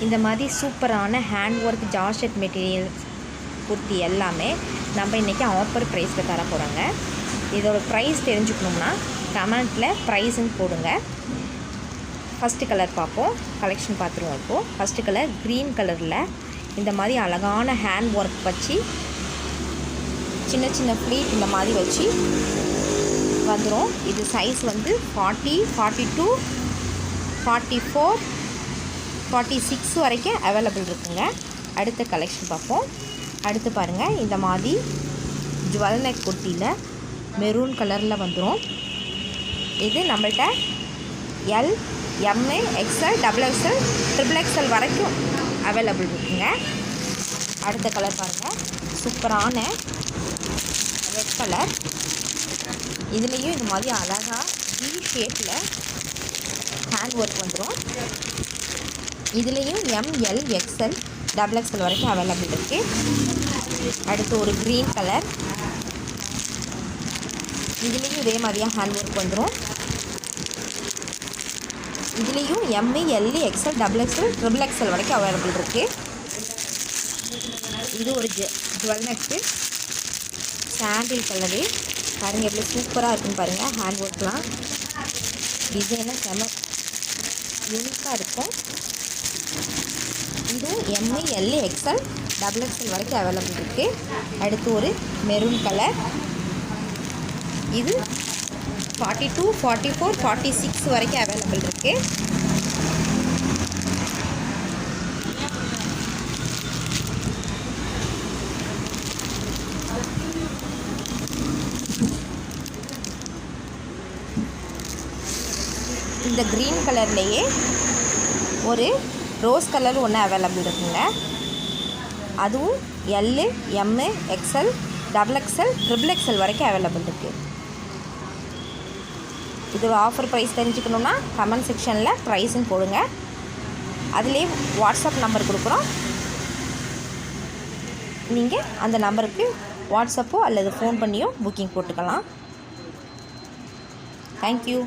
இந்த மாதிரி சூப்பரான hand work georgette materials kurti எல்லாமே நம்ம இன்றைக்கி ஆஃபர் ப்ரைஸில் தர போகிறோங்க. இதோட ப்ரைஸ் தெரிஞ்சுக்கணும்னா கமெண்ட்டில் ப்ரைஸுன்னு போடுங்க. ஃபஸ்ட்டு கலர் பார்ப்போம், கலெக்ஷன் பார்த்துருவோம். இப்போது ஃபஸ்ட்டு கலர் க்ரீன் கலரில் இந்த மாதிரி அழகான ஹேண்ட் ஒர்க் வச்சு சின்ன சின்ன ஃப்ளீட் இந்த மாதிரி வச்சு வந்துடும். இது சைஸ் வந்து 40, 42, 44, 46 வரைக்கும் அவைலபிள் இருக்குங்க. அடுத்த கலெக்ஷன் பார்ப்போம். அடுத்து பாருங்கள், இந்த மாதிரி ஜுவல் நெக் குர்த்தியில் மெரூன் கலரில் வந்துடும். இது நம்மள்கிட்ட L, MA, XL, XXL, XXL வரைக்கும் அவைலபிள் இருக்குங்க. அடுத்த கலர் பாருங்கள், சூப்பரான ரெட் கலர். இதுலேயும் இது மாதிரி அழகாக வி ஷேப்பில் ஹேண்ட் ஒர்க் வந்துடும். இதுலேயும் ML, XL, XXL வரைக்கும் அவைலபிள் இருக்குது. அடுத்து ஒரு க்ரீன் கலர், இதுலேயும் இதே மாதிரியாக ஹேண்ட் ஒர்க் வந்துடும். இதுலேயும் ME, LE, XL, XXL வரைக்கும் அவைலபிள் இருக்குது. இது ஒரு ஜுவல் நெக்கு சாண்டில் கலரு. பாருங்கள் எப்படி சூப்பராக இருக்குன்னு பாருங்கள். ஹேண்ட் ஒர்க்லாம் டிசைனாக செம யூனிக்காக இருக்கும். இது ME, LE, XL, XXL வரைக்கும் அவைலபிள் இருக்குது. அடுத்து ஒரு மெரூன் கலர். இது 42, 44, 46 வரைக்கும் அவைலபிள் இருக்குது. இந்த க்ரீன் கலர்லேயே ஒரு ரோஸ் கலர் ஒன்று அவைலபிள் இருக்குங்க. அதுவும் எல், எம்ஏ, XL, XXL வரைக்கும் அவைலபிள் இருக்குது. இதோட ஆஃபர் ப்ரைஸ் தெரிஞ்சுக்கணுன்னா கமெண்ட் செக்ஷனில் ப்ரைஸுன்னு போடுங்க. அதுலேயே வாட்ஸ்அப் நம்பர் கொடுக்குறோம். நீங்கள் அந்த நம்பருக்கு வாட்ஸ்அப்போ அல்லது ஃபோன் பண்ணியோ புக்கிங் போட்டுக்கலாம். தேங்க்யூ.